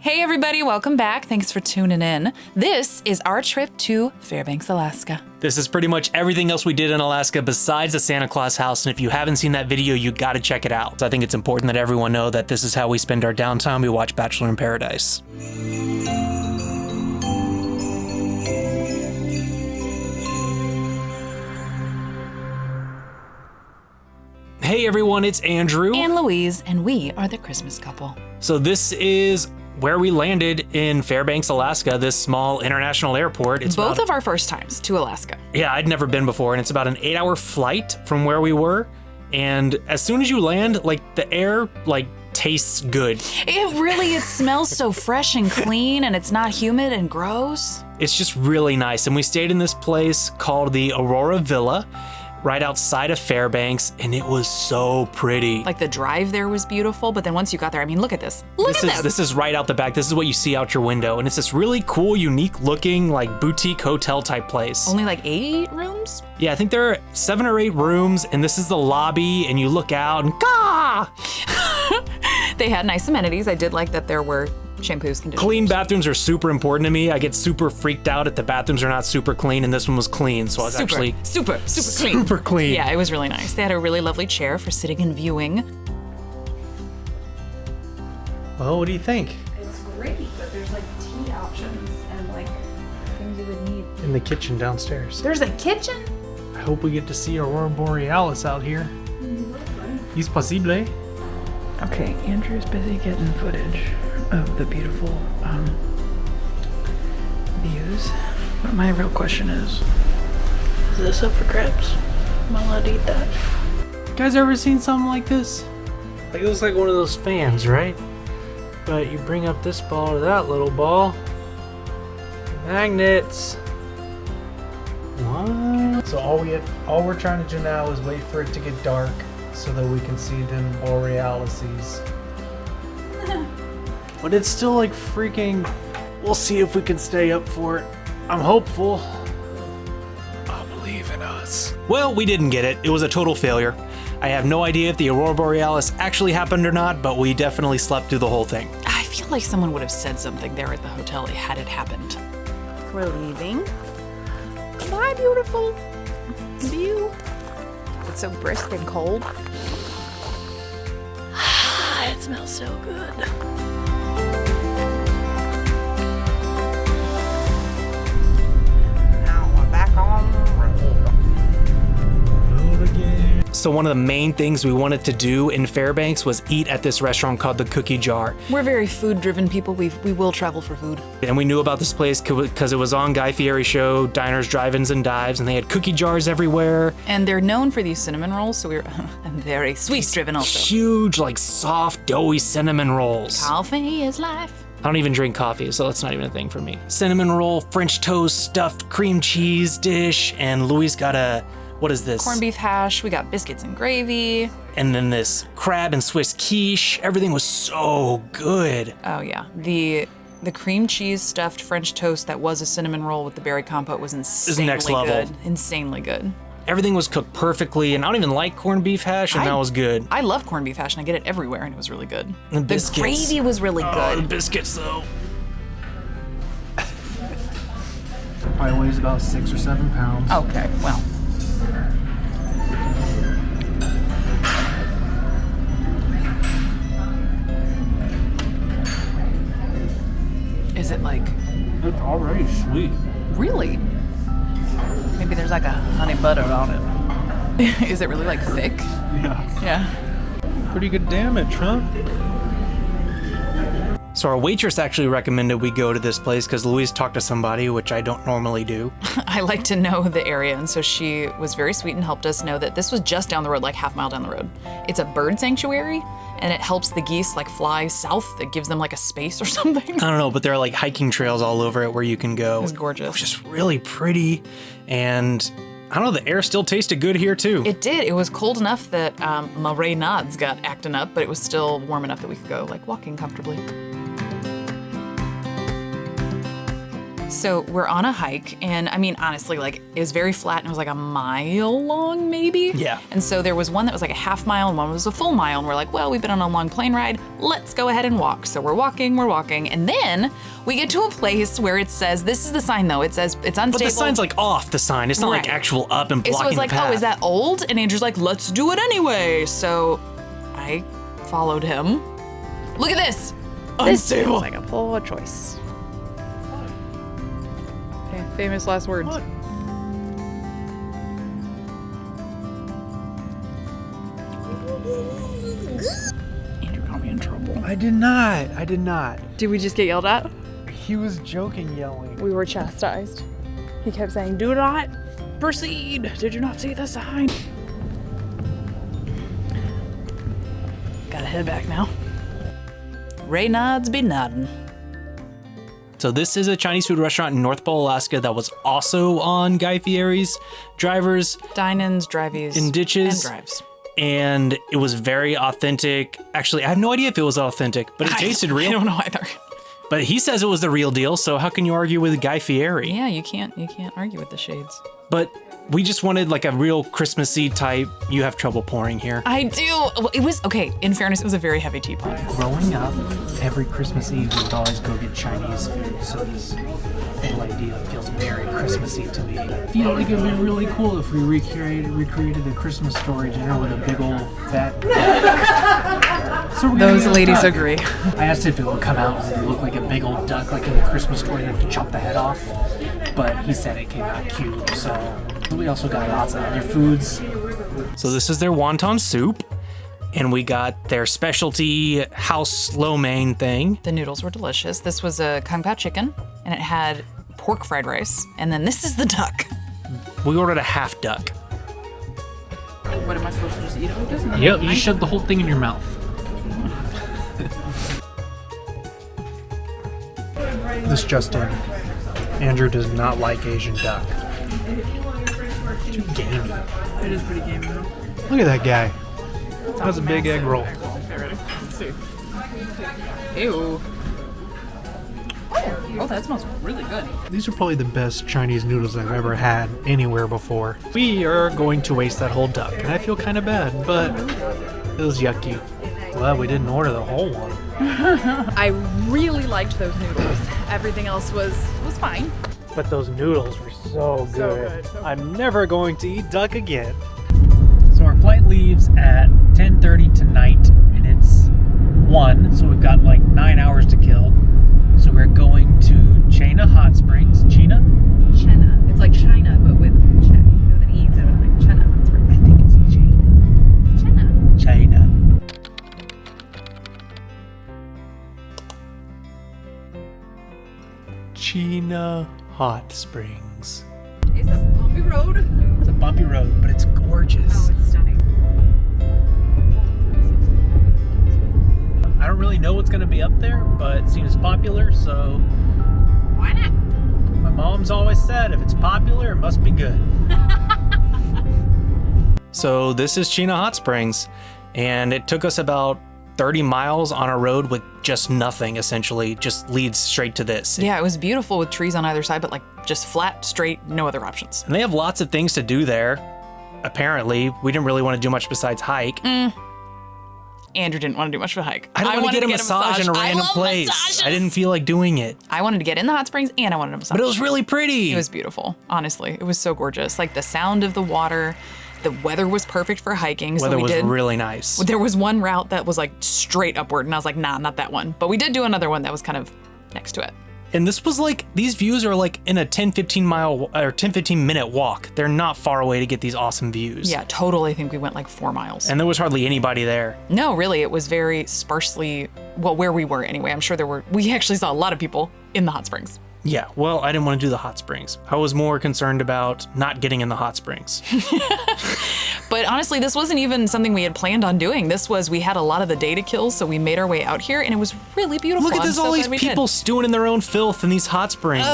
Hey everybody, welcome back. Thanks for tuning in. This is our trip to Fairbanks, Alaska. This is pretty much everything else we did in Alaska besides the Santa Claus house, and if you haven't seen that video, you gotta check it out. So I think it's important that everyone know that this is how we spend our downtime. We watch Bachelor in Paradise. Hey everyone, it's Andrew. And Louise, and we are the Christmas couple. So this is where we landed in Fairbanks, Alaska, this small international airport. It's both of our first times to Alaska. Yeah, I'd never been before, and it's about an 8-hour flight from where we were. And as soon as you land, like the air, tastes good. It smells so fresh and clean, and it's not humid and gross. It's just really nice. And we stayed in this place called the Aurora Villa, right outside of Fairbanks, and it was so pretty. Like the drive there was beautiful, but then once you got there, I mean, look at this. This is right out the back. This is what you see out your window, and it's this really cool, unique looking, boutique hotel type place. Only 8 rooms? Yeah, I think there are 7 or 8 rooms, and this is the lobby, and you look out and They had nice amenities. I did like that there were shampoos, conditioners. Clean bathrooms are super important to me. I get super freaked out if the bathrooms are not super clean, and this one was clean, so I was actually super clean. Super clean. Yeah, it was really nice. They had a really lovely chair for sitting and viewing. Well, what do you think? It's great, but there's tea options and things you would need. In the kitchen downstairs. There's a kitchen? I hope we get to see Aurora Borealis out here. Es posible. Okay, Andrew's busy getting footage of the beautiful views. But my real question is this up for grabs? Am I allowed to eat that? You guys ever seen something like this? It looks like one of those fans, right? But you bring up this ball to that little ball. Magnets. What? So all we're trying to do now is wait for it to get dark so that we can see them Borealises. But it's still freaking. We'll see if we can stay up for it. I'm hopeful. I believe in us. Well, we didn't get it. It was a total failure. I have no idea if the Aurora Borealis actually happened or not, but we definitely slept through the whole thing. I feel like someone would have said something there at the hotel had it happened. We're leaving. Bye, beautiful view. It's so brisk and cold. It smells so good. Now we're back on the road again. So one of the main things we wanted to do in Fairbanks was eat at this restaurant called the Cookie Jar. We're very food-driven people. We will travel for food. And we knew about this place because it was on Guy Fieri show, Diners, Drive-Ins, and Dives, and they had cookie jars everywhere. And they're known for these cinnamon rolls, so we're very sweet-driven also. Huge, soft, doughy cinnamon rolls. Coffee is life. I don't even drink coffee, so that's not even a thing for me. Cinnamon roll, French toast, stuffed cream cheese dish, and Louis got what is this? Corned beef hash. We got biscuits and gravy. And then this crab and Swiss quiche. Everything was so good. Oh yeah, the cream cheese stuffed French toast that was a cinnamon roll with the berry compote was insanely next level. good. Insanely good. Everything was cooked perfectly, and I don't even like corned beef hash, and that was good. I love corned beef hash, and I get it everywhere, and it was really good. The biscuits. The gravy was really Oh, the good. biscuits, though. Probably weighs about 6 or 7 pounds. Okay, well. Is it It's already sweet. really? Maybe there's a honey butter on it. Is it really thick? Yeah. Yeah. Pretty good damage, huh? So our waitress actually recommended we go to this place because Louise talked to somebody, which I don't normally do. I like to know the area, and so she was very sweet and helped us know that this was just down the road, half mile down the road. It's a bird sanctuary, and it helps the geese fly south. It gives them a space or something. I don't know, but there are hiking trails all over it where you can go. It was gorgeous. It was just really pretty, and I don't know, the air still tasted good here too. It did. It was cold enough that my Raynaud's got acting up, but it was still warm enough that we could go walking comfortably. So we're on a hike, and I mean, honestly, like, it was very flat, and it was like a mile long, maybe? Yeah. And so there was one that was like a half mile, and one was a full mile, and we're like, well, we've been on a long plane ride, let's go ahead and walk. So we're walking, and then we get to a place where it says, this is the sign though, it says it's unstable. But the sign's like off the sign. It's not like Right. actual up and blocking So I was like, the path. oh, is that old? And Andrew's like, let's do it anyway. So I followed him. Look at this. This seems Unstable. like a poor choice. Okay, famous last words. What? Andrew got me in trouble. I did not. Did we just get yelled at? He was joking, yelling. We were chastised. He kept saying, do not proceed. Did you not see the sign? Gotta head back now. Ray nods be nodding. So this is a Chinese food restaurant in North Pole, Alaska that was also on Guy Fieri's Drivers Dine-ins, drive-ins, and Ditches. and drives. And it was very authentic. Actually, I have no idea if it was authentic, but it tasted I real. don't know either. But he says it was the real deal, so how can you argue with Guy Fieri? Yeah, you can't argue with the shades. But we just wanted like a real Christmassy type. You have trouble pouring here. I do. Well, it was, okay, in fairness, it was a very heavy teapot. Growing up, every Christmas Eve we would always go get Chinese food, so this whole idea feels very Christmassy to me. I feel like it'd be really cool if we recreated the Christmas story dinner with a big old fat. So we're gonna Those get a ladies duck. agree. I asked if it would come out and look like a big old duck, like in the Christmas story, and have to chop the head off. But he said it came out cute, so we also got lots of other foods. So this is their wonton soup, and we got their specialty house lo mein thing. The noodles were delicious. This was a kung pao chicken, and it had pork fried rice. And then this is the duck. We ordered a half duck. What am I supposed to just eat it with this? Yep, you shove the whole thing in your mouth. This just in. Andrew does not like Asian duck. Too gamey. It is pretty gamey though. Look at that guy. That's a big egg roll. Let's see. Ew. Oh, that smells really good. These are probably the best Chinese noodles I've ever had anywhere before. We are going to waste that whole duck, and I feel kind of bad, but it was yucky. Well, we didn't order the whole one. I really liked those noodles. Everything else was fine. But those noodles were so good. I'm never going to eat duck again. So our flight leaves at 10:30 tonight, and it's 1, so we've got like 9 hours to kill. So we're going to China Hot Springs. China? China. It's like China, but with Czech. With an E instead of like China. That's right. I think it's China. China. China. China Hot Springs. It's a bumpy road. It's a bumpy road, but it's gorgeous. Oh, it's stunning. I don't really know what's going to be up there, but it seems popular, so Why not? my mom's always said if it's popular, it must be good. So this is China Hot Springs, and it took us about 30 miles on a road with just nothing, essentially, just leads straight to this. Yeah, it was beautiful with trees on either side, but like just flat, straight, no other options. And they have lots of things to do there. Apparently, we didn't really want to do much besides hike. Andrew didn't want to do much of a hike. I don't want to wanted get a massage in a I random love place. massages. I didn't feel like doing it. I wanted to get in the hot springs and I wanted a massage. But it was really pretty. It was beautiful, honestly. It was so gorgeous. Like the sound of the water, the weather was perfect for hiking. Weather so we was did. really nice. There was one route that was like straight upward, and I was like, nah, not that one. But we did do another one that was kind of next to it. And this was like, these views are like in a 10-15 minute walk. They're not far away to get these awesome views. Yeah, totally. I think we went like 4 miles. And there was hardly anybody there. No, really, it was very sparsely, well, where we were anyway. I'm sure we actually saw a lot of people in the hot springs. Yeah, well, I didn't want to do the hot springs. I was more concerned about not getting in the hot springs. But honestly, this wasn't even something we had planned on doing. We had a lot of the day to kill, so we made our way out here, and it was really beautiful. Look at I'm this, so all glad these we did. people stewing in their own filth in these hot springs.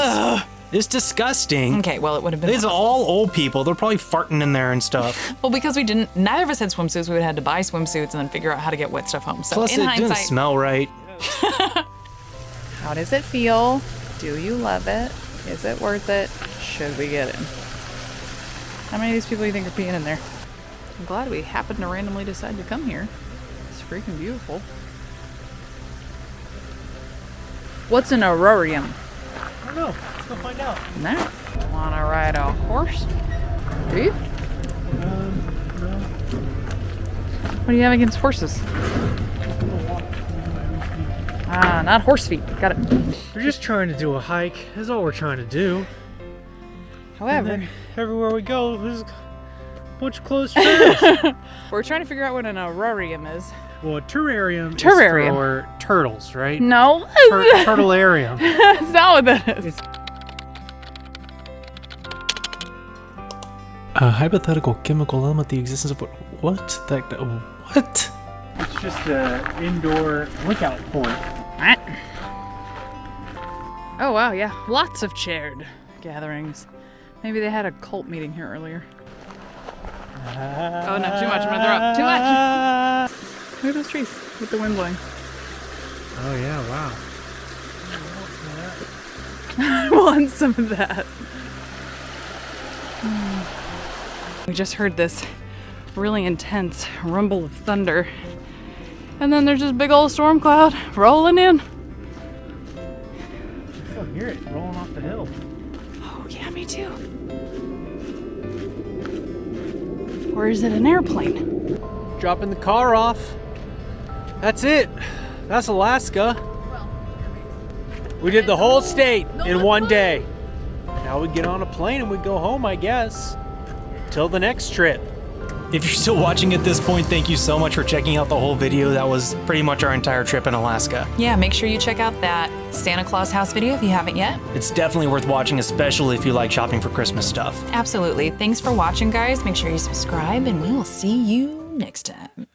It's disgusting. Okay, well, it would have been These are all old people. They're probably farting in there and stuff. Well, because neither of us had swimsuits, we would have had to buy swimsuits and then figure out how to get wet stuff home. So Plus, in it hindsight, didn't smell right. How does it feel? Do you love it? Is it worth it? Should we get in? How many of these people do you think are peeing in there? I'm glad we happened to randomly decide to come here. It's freaking beautiful. What's an aurorium? I don't know. Let's go find out. No. Wanna ride a horse? Do you? No. What do you have against horses? Ah, not horse feet. Got it. We're just trying to do a hike. That's all we're trying to do. However, And then everywhere we go, there's a bunch of closed trails. we're trying to figure out what an aurorium is. Well, a terrarium is Terrarium. for turtles, right? No. Turtlearium. That's not what that is. A hypothetical chemical element, the existence of what? What? It's just an indoor lookout point. Oh wow, yeah. Lots of shared gatherings. Maybe they had a cult meeting here earlier. Oh no, too much. I'm gonna throw up. Too much. Look at those trees with the wind blowing. Oh yeah, wow. I want some of that. We just heard this really intense rumble of thunder. And then there's this big old storm cloud rolling in. I still hear it rolling off the hill. Oh yeah, me too. Or is it an airplane? Dropping the car off. That's it. That's Alaska. We did the whole state in one day. Now we get on a plane and we go home, I guess. Till the next trip. If you're still watching at this point, thank you so much for checking out the whole video. That was pretty much our entire trip in Alaska. Yeah, make sure you check out that Santa Claus house video if you haven't yet. It's definitely worth watching, especially if you like shopping for Christmas stuff. Absolutely. Thanks for watching, guys. Make sure you subscribe, and we will see you next time.